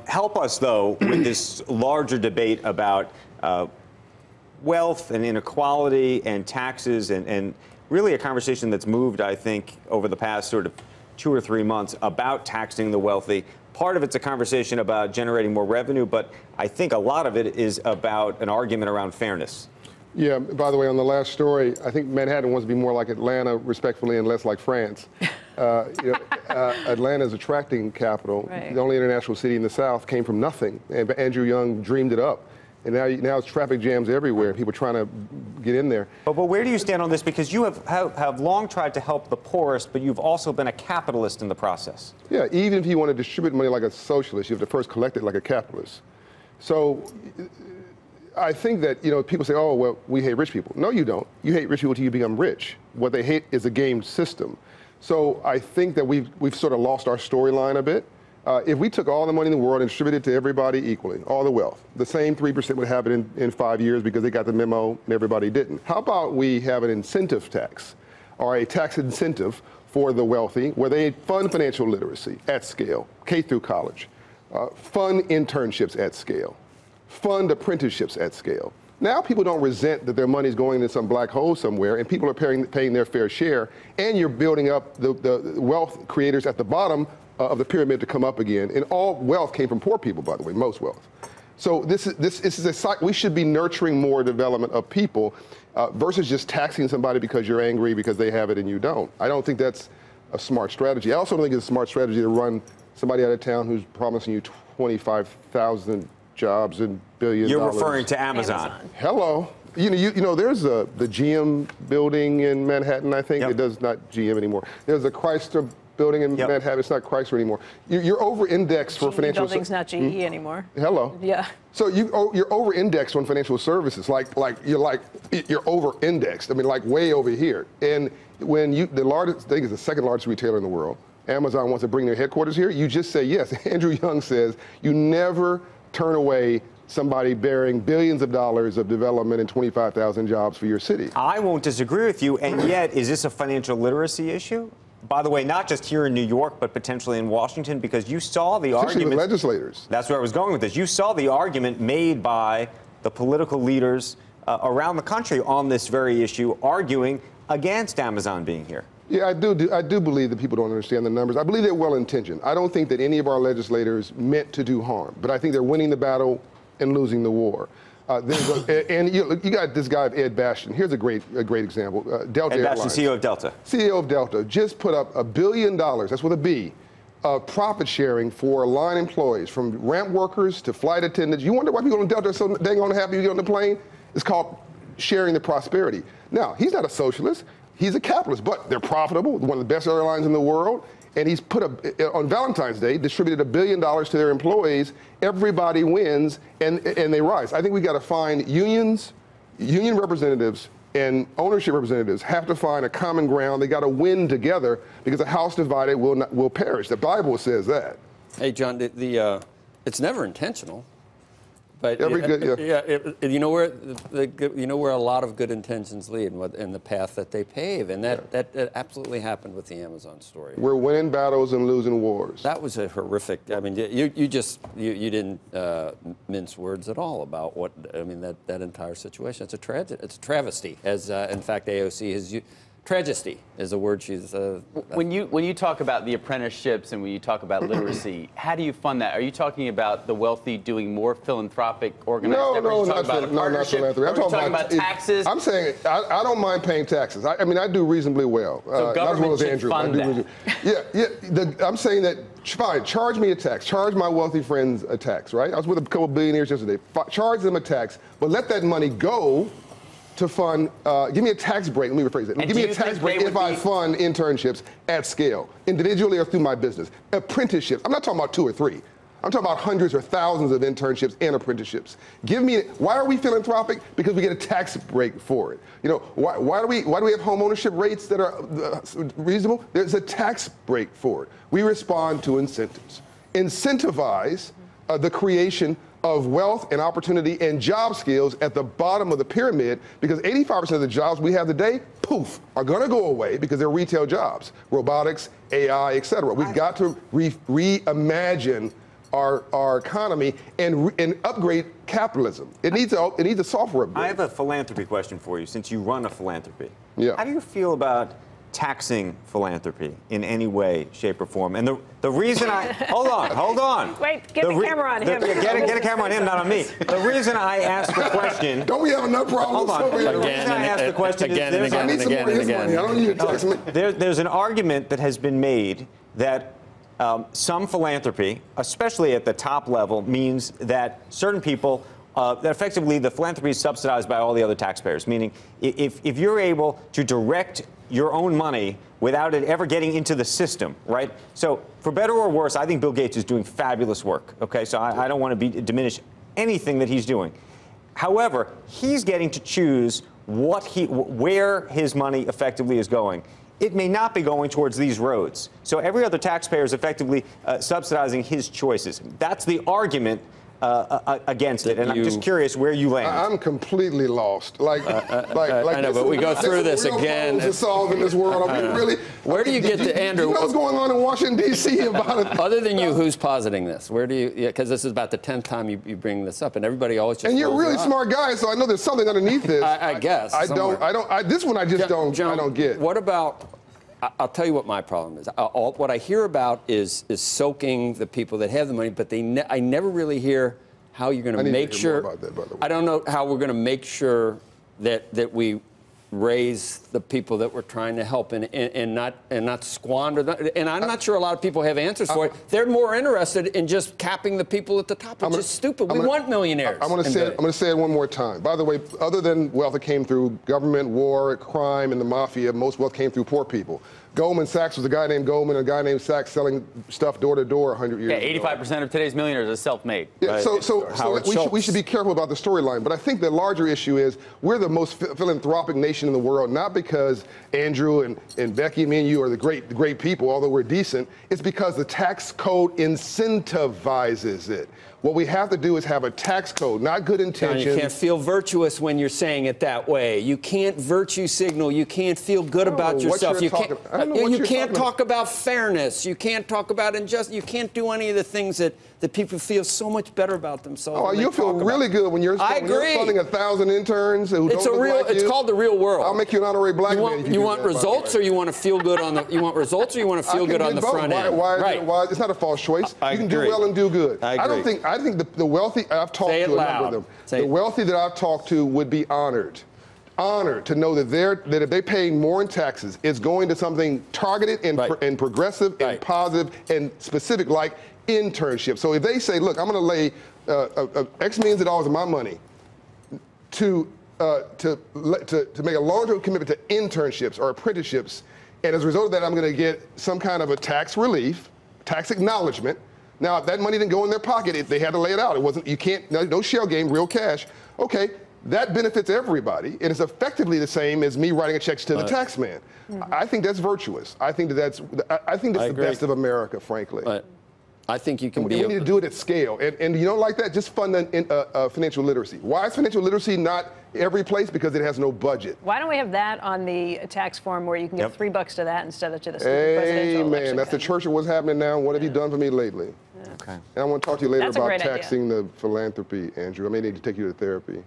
Help us, though, with this larger debate about wealth and inequality and taxes and really a conversation that's moved, I think, over the past sort of 2 or 3 months about taxing the wealthy. Part of it's a conversation about generating more revenue, but I think a lot of it is about an argument around fairness. Yeah, by the way, on the last story, I think Manhattan wants to be more like Atlanta, respectfully, and less like France. Atlanta is attracting capital. Right. The only international city in the South came from nothing, and Andrew Young dreamed it up. And now it's traffic jams everywhere, and people trying to get in there. But where do you stand on this? Because you have long tried to help the poorest, but you've also been a capitalist in the process. Yeah, even if you want to distribute money like a socialist, you have to first collect it like a capitalist. So I think that, people say, oh, well, we hate rich people. No, you don't. You hate rich people until you become rich. What they hate is a game system. So I think that we've sort of lost our storyline a bit. If we took all the money in the world and distributed it to everybody equally, all the wealth, the same 3% would have it in 5 years because they got the memo and everybody didn't. How about we have an incentive tax or a tax incentive for the wealthy where they fund financial literacy at scale, K through college, fund internships at scale, fund apprenticeships at scale. Now people don't resent that their money's going into some black hole somewhere and people are paying their fair share, and you're building up the wealth creators at the bottom of the pyramid to come up again. And all wealth came from poor people, by the way, most wealth. So this is a cycle. We should be nurturing more development of people versus just taxing somebody because you're angry because they have it and you don't. I don't think that's a smart strategy. I also don't think it's a smart strategy to run somebody out of town who's promising you 25,000 jobs and billions. You're referring to Amazon. Hello. There's the GM building in Manhattan, I think. Yep. It does not GM anymore. There's a Chrysler building in Manhattan. It's not Chrysler anymore. You're over-indexed for financial. Building's not GE anymore. Hello. Yeah. So you're over-indexed on financial services. You're over-indexed. I mean, like way over here. And when the largest, I think it's the second largest retailer in the world, Amazon wants to bring their headquarters here, you just say yes. Andrew Young says you never turn away somebody bearing billions of dollars of development and 25,000 jobs for your city. I won't disagree with you, and yet, is this a financial literacy issue? By the way, not just here in New York, but potentially in Washington, because you saw the argument. With legislators. That's where I was going with this. You saw the argument made by the political leaders around the country on this very issue, arguing against Amazon being here. Yeah, I do believe that people don't understand the numbers. I believe they're well-intentioned. I don't think that any of our legislators meant to do harm, but I think they're winning the battle and losing the war. And you got this guy, Ed Bastian. Here's a great example. Delta Ed Airlines. Bastian, CEO of Delta. CEO of Delta just put up $1 billion, that's with a B, of profit sharing for line employees, from ramp workers to flight attendants. You wonder why people on Delta are so dang unhappy you get on the plane? It's called sharing the prosperity. Now, he's not a socialist. He's a capitalist, but they're profitable, one of the best airlines in the world. And he's on Valentine's Day, distributed $1 billion to their employees. Everybody wins, and they rise. I think we got to find union representatives and ownership representatives have to find a common ground. They got to win together because a house divided will perish. The Bible says that. Hey, John, it's never intentional. But you know where a lot of good intentions lead and the path that they pave, and that absolutely happened with the Amazon story. We're winning battles and losing wars. That was a horrific. I mean, you didn't mince words at all about what I mean. That entire situation. It's a tragedy. It's a travesty, as in fact AOC has used. Tragedy is a word she's. When you talk about the apprenticeships and when you talk about literacy, how do you fund that? Are you talking about the wealthy doing more philanthropic organized efforts? No, not philanthropy. I'm talking about taxes. I'm saying I don't mind paying taxes. I mean, I do reasonably well. So government not as well as should Andrew. fund that. I'm saying that fine. Charge me a tax. Charge my wealthy friends a tax. Right? I was with a couple of billionaires yesterday. Charge them a tax, but let that money go to fund, give me a tax break, let me rephrase it. Give me a tax break if I fund internships at scale, individually or through my business. Apprenticeships, I'm not talking about 2 or 3. I'm talking about hundreds or thousands of internships and apprenticeships. Why are we philanthropic? Because we get a tax break for it. Why do we have home ownership rates that are reasonable? There's a tax break for it. We respond to incentives. Incentivize the creation of wealth and opportunity and job skills at the bottom of the pyramid, because 85% of the jobs we have today, poof, are going to go away because they're retail jobs, robotics, AI, et cetera. We've got to reimagine our economy and upgrade capitalism. It needs a software upgrade. I have a philanthropy question for you, since you run a philanthropy. Yeah. How do you feel about taxing philanthropy in any way, shape, or form? And the reason I hold on. Wait, get the camera on him. Get a camera on him, not on me. The reason I asked the question. Don't we have enough problems? Hold on. The reason I asked the question is I need some more of his money. I don't need to tax me. There's an argument that has been made that some philanthropy, especially at the top level, means that certain people, that effectively the philanthropy is subsidized by all the other taxpayers, meaning if you're able to direct your own money without it ever getting into the system, right? So for better or worse, I think Bill Gates is doing fabulous work, okay? So I don't want to diminish anything that he's doing. However, he's getting to choose where his money effectively is going. It may not be going towards these roads. So every other taxpayer is effectively subsidizing his choices. That's the argument against it, and I'm just curious where you land. I'm completely lost. I know, but we go through this again. To solve in this world. I mean, really. Where do you get to, Andrew? You know what's going on in Washington D.C. about it? Other than you, who's positing this? Where do you? Because this is about the 10th time you bring this up, and everybody always just. And you're a really smart guy, so I know there's something underneath this. I guess. This one I just don't. I don't get. What about? I'll tell you what my problem is. What I hear about is soaking the people that have the money, but I never really hear how you're going to make sure. More about that, by the way. I don't know how we're going to make sure that we raise the people that we're trying to help and not squander them. And I'm not sure a lot of people have answers for it. They're more interested in just capping the people at the top, which is stupid. We want millionaires. I'm going to say it one more time. By the way, other than wealth that came through government, war, crime, and the mafia, most wealth came through poor people. Goldman Sachs was a guy named Goldman and a guy named Sachs selling stuff door to door 100 years ago. 85% of today's millionaires are self-made. Yeah, right? so we should be careful about the storyline. But I think the larger issue is we're the most philanthropic nation in the world, not because Andrew and Becky, me and you are the great people, although we're decent. It's because the tax code incentivizes it. What we have to do is have a tax code, not good intentions. John, you can't feel virtuous when you're saying it that way. You can't virtue signal. You can't feel good about yourself. You can't talk about fairness. You can't talk about injustice. You can't do any of the things that people feel so much better about themselves. Oh, you feel really good when you're funding 1,000 interns who don't look like you. It's called the real world. I'll make you an honorary black man. You want results, or you want to feel good on the? You want results, or you want to feel good on the front end? Why? It's not a false choice. You can do well and do good. I think the wealthy I've talked to a number of them. The wealthy that I've talked to would be honored to know that if they're paying more in taxes, it's going to something targeted and progressive and positive and specific, like internships. So if they say, look, I'm going to lay X millions of dollars of my money to make a long-term commitment to internships or apprenticeships, and as a result of that, I'm going to get some kind of a tax relief, tax acknowledgement. Now, if that money didn't go in their pocket, they had to lay it out. It wasn't, you can't, no shell game, real cash. Okay, that benefits everybody, and it's effectively the same as me writing a check to the tax man. I think that's virtuous. I think that's the best of America, frankly. I think you can we need to do it at scale. And you don't like that? Just fund financial literacy. Why is financial literacy not every place? Because it has no budget. Why don't we have that on the tax form where you can get $3 to that instead of to the presidential election? That's the church of what's happening now. What have you done for me lately? Okay. And I want to talk to you later That's a about great taxing the philanthropy, Andrew. I may need to take you to therapy.